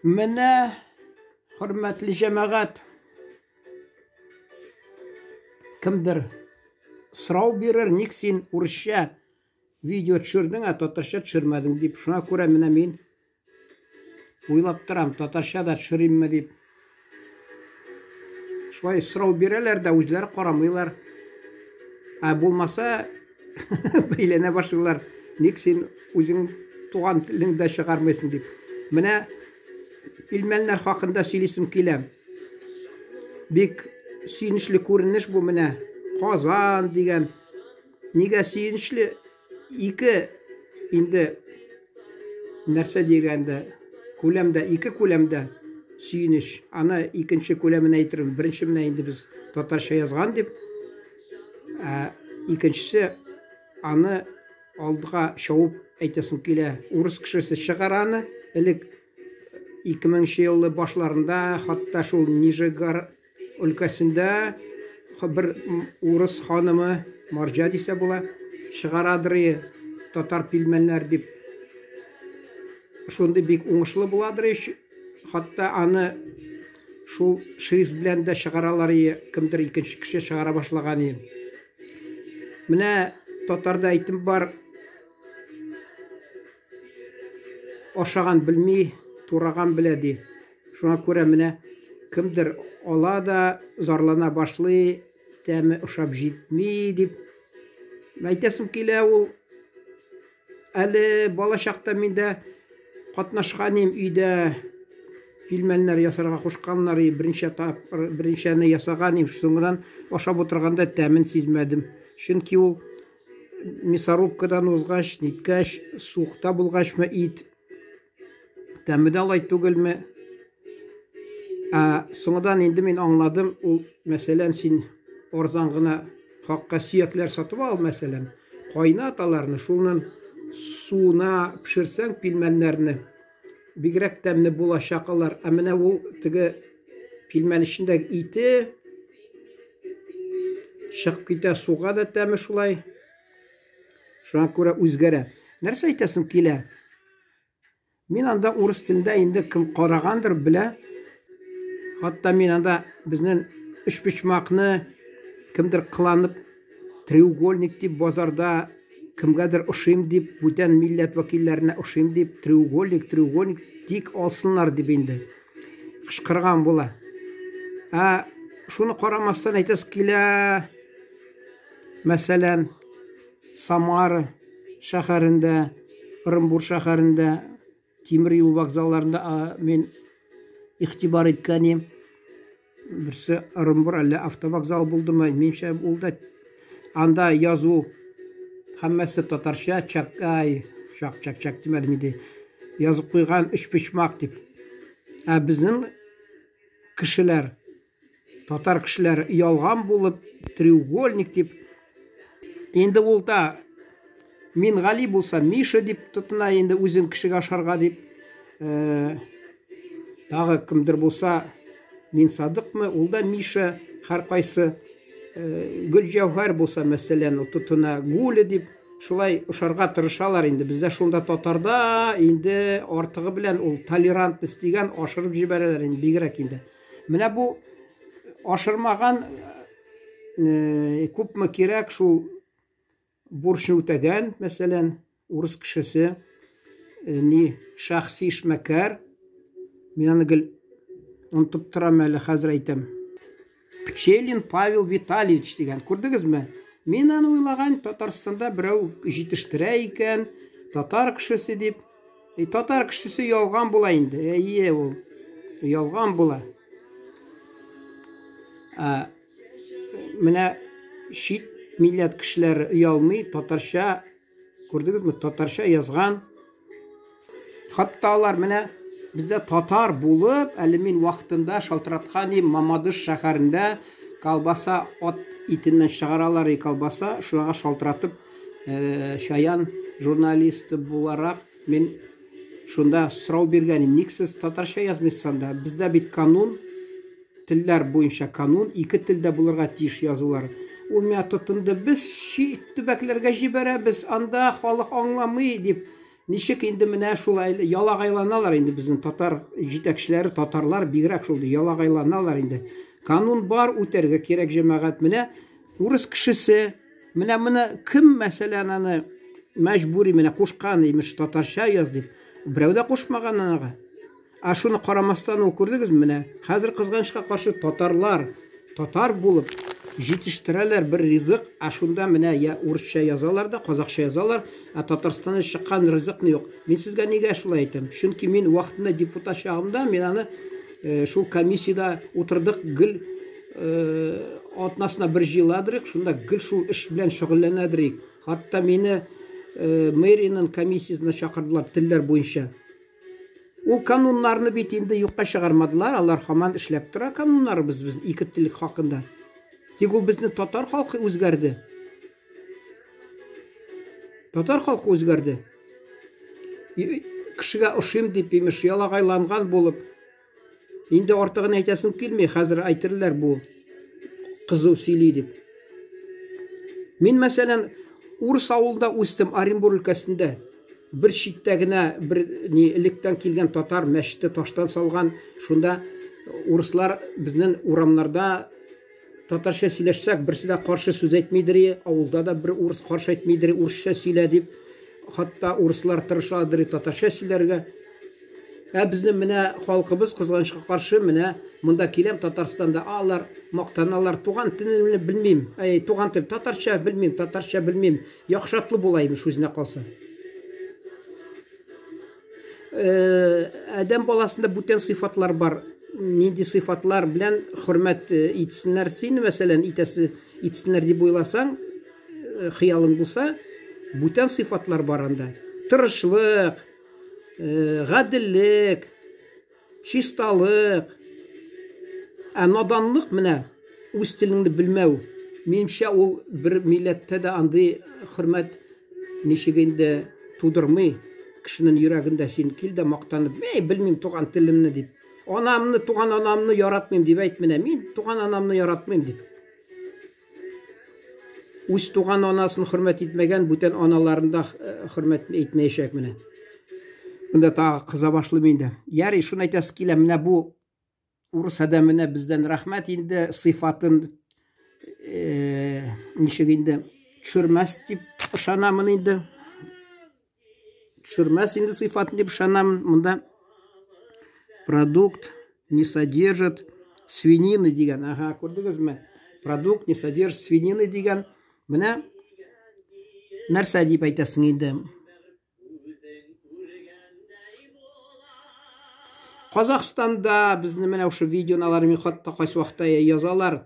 Менә, хөрмәтле җәмәгать, кемдер сорау бирер, ник син урысча видео төшердең, татарча төшермәдең дип. Шуңа күрә менә мин уйлап торам, татарча да төшеримме дип. Шулай сорау бирәләр дә үзләре карамыйлар. Булмаса бәйләнә башлыйлар, ник син үзең туган телеңдә чыгармыйсың дип. Менә Пилмәннәр хакында сөйлисем килә. Бик сөенечле күренеш бу менә. Казан дигән. Нигә сөенечле? Ике инде нәрсә дигәндә, күләмдә, ике күләмдә сөенеш. Аны икенче күләмен әйтермен. Беренче менә инде без татарча язган дип. Икенчесе аны алдыга шауып әйтәсем килә. Урыс кешесе чыгараны, элек 2000 еллы башларында, хатта шул Нижегар өлкәсендә бер урыс ханымы, Марҗа дисә була, чыгарадыр татар пилмәннәр дип. Шундый бик уңышлы буладыр. Хатта аны шул шрифт белән дә чыгаралар, кемдер икенче кеше чыгара башлаган. Менә татарда әйтем бар, ашаган белми, тураган белә ди. Шуңа күрә менә кемдер ала да зарлана башлый, тәме ошап җитми дип. Әйтәсем килә, ул әле бала чакта миндә катнашкан өйдә пилмәннәр ясарга кушканнар, беренчене ясаган, соңыннан ашап утырганда тәмен сизмәдем. Чөнки ул мясорубкадан узгач, ниткәч, суыкта булгачмы ит тәме дә алай түгелме? Соңыдан инде мин аңладым, ул мәсәлән син арзан гына хакка сөякләр сатып ал, мәсәлән, кайнаталарны, шуның суына пешерсәң пилмәннәрне, бигрәк тәмле булачак алар. Менә ул теге пилмән эчендәге ите чыгып китә, суга да тәме шулай. Шуңа күрә үзгәрә. Нәрсә әйтәсем килә? Мин анда урыс телендә инде кем карагандыр белә. Хатта мин анда безнең өчпочмакны кемдер кыланып, треугольник дип базарда кемгәдер ошыйм дип, бүтән милләт вәкилләренә ошыйм дип, треугольник тик алсыннар дип инде кычкырган була. Шуны карамастан әйтәс килә, мәсәлән, Самара шәһәрендә, Орынбур шәһәрендә, тимер юл вокзалларында мин ихтибар иткәнем. Берсе Орынбур әллә автовокзал булдымы, минчә булды. Анда язу һәммәсе татарча, чак димәдем инде. Язып куйган өчпочмак дип. Безнең кешеләр, татар кешеләр ялган булып, треугольник дип. Инде ул да мин Гали булса, Миша дип тотына, инде үзен кешегә ашарга дип. Тагы кемдер булса, мин Садыкмы, ул да Миша, һәр кайсы. Гөлҗәүһәр булса, мәсәлән, тотына Гүле дип, шулай ошарга тырышалар инде. Бездә шунда татарда инде артыгы белән ул толерантность дигән ашырып җибәрәләр инде, бигрәк инде. Менә бу ашырмаган күпме кирәк шул бурчны үтәгән, мәсәлән, урыс кешесе, шәхси эшмәкәр. Мин аны онытып торам әле, хәзер әйтәм. Пчелин Павел Витальевич дигән. Күрдегезме? Мин аны уйлаган, Татарстанда берәү җитештерә икән, татар кешесе дип. Татар кешесе ялган була инде. Ул ялган була. Менә шит милләт кешеләр ялмый, татарча, күрдегезме, татарча язган. Хатта алар менә бездә татар булып, әле мин вакытында шалтыраткан Мамадыш шәһәрендә колбаса от итеннән чыгаралар, колбаса, шуга шалтыратып, шаян журналисты буларак мин шунда сорау биргәнем, ник сез татарча язмыйсыз анда? Бездә бит канун, телләр буенча канун, ике телдә булырга тиеш язулар. Ул миңа тотынды, без төбәкләргә җибәрәбез, анда халык аңламый дип. Ничек инде менә шулай ялагайланалар инде безнең татар җитәкчеләре, татарлар бигрәк шул ялагайланалар инде. Канун бар, үтәргә кирәк җәмәгать. Менә урыс кешесе, менә кем мәсәлән аны мәҗбүри менә кушкан имеш татарча яз дип. Берәү дә кушмаган анага. Шуны карамастан ул күрдегез менә хәзер кызганычка каршы татарлар татар булып җитештерәләр бер ризык, шунда менә я урысча язалар да, казакча язалар, Татарстаннан чыккан ризыкны юк. Мин сезгә нигә шулай әйтәм? Чөнки мин вакытында депутат чагымда мин аны шул комиссияда утырдык, гел атнасына бер җыйладырык, шунда гел шул эш белән шөгыльләнәдерик. Хатта мине мэриянең комиссиясына чакырдылар телләр буенча. Ул кануннарны бит инде юкка чыгармадылар, алар һаман эшләп тора кануннарыбыз без ике теллек хакында. Тик ул безне татар халкы үзгәрде. Татар халкы үзгәрде. Кешегә ошыйм дип имеш ялагайланган булып, инде артыгын әйтәсем килми, хәзер әйтерләр бу кызу сөйли дип. Мин мәсәлән урыс авылда үстем, Оренбур өлкәсендә. Бер читтә генә бер электән килгән татар мәчете таштан салган, шунда урыслар безнең урамнарда татарча сөйләшсәк, берсе дә каршы сүз әйтмидер, авылда да бер урыс каршы әйтмидер, урысча сөйлә дип. Хатта урыслар тырышадыр татарча сөйләргә. Безнең менә халкыбыз кызганычка каршы менә монда киләм Татарстанда, алар мактаналар, туган телне белмим. Туган тел татарча белмим, татарча белмим. Яхшатлы булайм үзенә калса. Адәм баласында бүтән сыйфатлар бар. Нинди сыйфатлар белән хөрмәт итсеннәр син, мәсәлән, итсеннәр дип уйласаң, хыялың булса, бүтән сыйфатлар бар анда. Тырышлык, гаделлек, чисталык, наданлык менә үз телеңне белмәү. Минемчә ул бер милләттә дә андый хөрмәт ничек инде тудырмый. Кешенең йөрәгендә син кил дә мактанып, белмим туган телемне дип. Анамны, туган анамны яратмыйм дип әйт менә. Мин туган анамны яратмыйм дип. Үз туган анасын хөрмәт итмәгән бүтән аналарында хөрмәт итмәячәк менә. Монда тагы кыза башлыйм инде. Ярый, шуны әйтәсе килә, менә бу урыс әдәменә бездән рәхмәт инде сыйфатын ничек инде төшермәс дип ышанамын инде. Төшермәс инде сыйфатын дип ышанамын. Монда продукт не содержит свинины дигән. Күрдегезме? Продукт не содержит свинины дигән. Менә нәрсә дип әйтәсең инде? Казакстанда безне менә ошо видеоналар мин хатта кайсы вакытта язалар.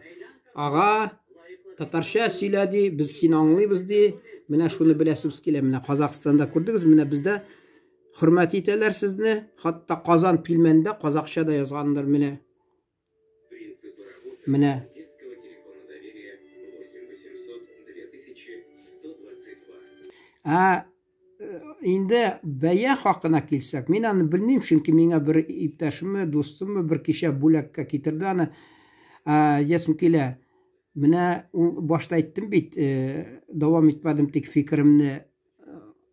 Татарча сөйләди, без син аңлыйбыз ди. Менә шуны беләсебез килә. Менә Казакстанда күрдегез, менә бездә хөрмәт итәләр сезне. Хатта Казан пилмәндә казакча да язганнар менә. Менә. Инде бәя хакына килсәк, мин аны белмим, чөнки миңа бер иптәшемме, дустыммы бер кичә бүләккә китерде аны. Ясым килә. Менә ул башта әйттем бит, дәвам итмәдем, тик фикеремне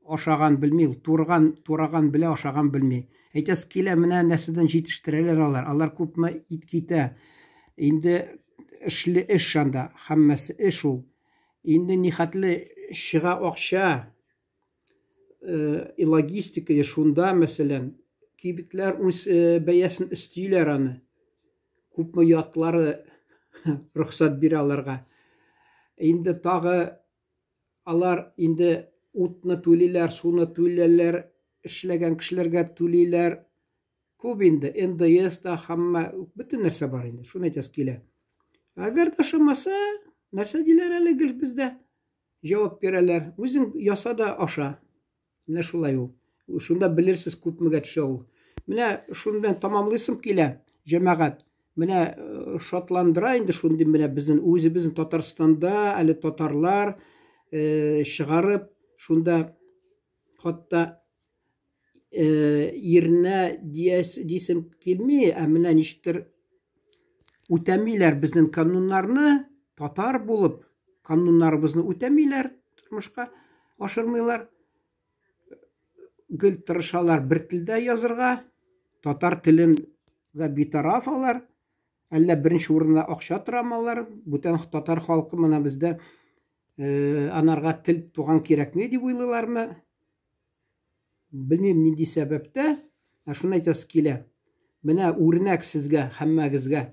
ашаган белми, тураган белә, ашаган белми. Әйтәсе килә, менә нәрсәдән җитештерәләр алар. Алар күпме ит китә. Инде эшле эш анда, һәммәсе эш ул. Инде нихәтле чыга акча. Логистика шунда, мәсәлән, кибетләр үз бәясен өстиләр аны. Күпме ятлары рөхсәт бирә аларга. Инде тагы алар инде утны түлиләр, суны түлиләр, эшләгән кешеләргә түлиләр. Күп инде НДС та һәммә бөтен нәрсә бар инде. Шуны әйтәсе килә. Әгәр дә ошамаса, нәрсә диләр әле гел бездә? Җавап бирәләр. Үзең яса да аша. Менә шулай ул. Шунда белерсез күпмегә төшә ул. Менә шундан тамамлыйсым килә, җәмәгать. Менә шатландыра инде шундый менә безнең үзебезнең Татарстанда әле татарлар чыгарып, шунда хатта ирнә дисем килми, менә ништер үтәмиләр безнең кануннарны, татар булып, кануннарыбызны үтәмиләр, тормышка ашырмыйлар. гел тырышалар бер телдә язырга, татар телен битараф алар, әллә беренче урында акча торамалар, бүтән татар халкы менә бездә анарга тел туган кирәкми дип уйлыйлармы? Белмим нинди сәбәптә, шуны әйтәсе килә. Менә үрнәк сезгә, һәммәгезгә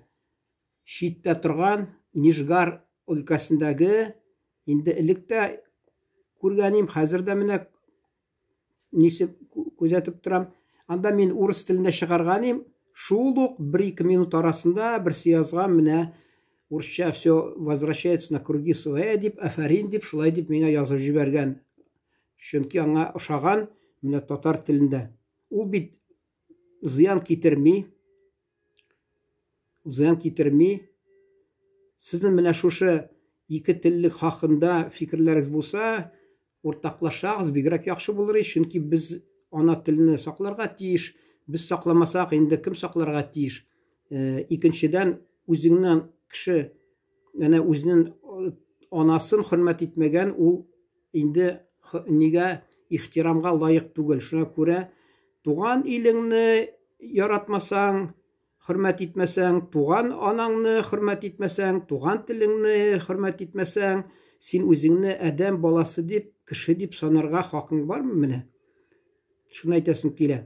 читтә торган Нижгар өлкәсендәге, инде электә күргәнем, хәзер дә менә нисеп күзәтеп торам. Анда мин урыс телендә чыгарганым, шул ук 1-2 минут арасында берсе язган, менә урысча все возвращается на круги своя дип, афарин дип, шулай дип миңа язып җибәргән. Чөнки аңа ошаган менә татар телендә. Ул бит зыян китерми. Сезнең менә шушы ике теллек хакында фикерләрегез булса, уртаклашагыз, бигрәк яхшы булыр иде, чөнки без ана телне сакларга тиеш. Без сакламасак, инде кем сакларга тиеш? Икенчедән, үзеңнән кеше, менә үзенең анасын хөрмәт итмәгән, ул инде нигә ихтирамга лаек түгел. Шуңа күрә туган илеңне яратмасаң, хөрмәт итмәсәң, туган анаңны хөрмәт итмәсәң, туган телеңне хөрмәт итмәсәң, син үзеңне адәм баласы дип, кеше дип санарга хакың бармы менә? Шуны әйтәсем килә.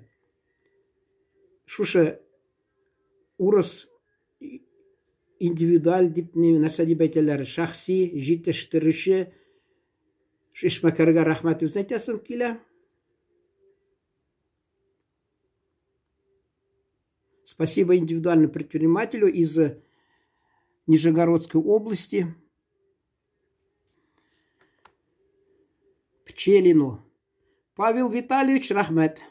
Шушы урыс индивидуаль дип, нәрсә дип әйтәләр, шәхси җитештерүче эшмәкәргә рәхмәтебезне әйтәсем килә. Спасибо индивидуальному предпринимателю из Нижегородской области, Пчелину. Павел Витальевич, рахмет.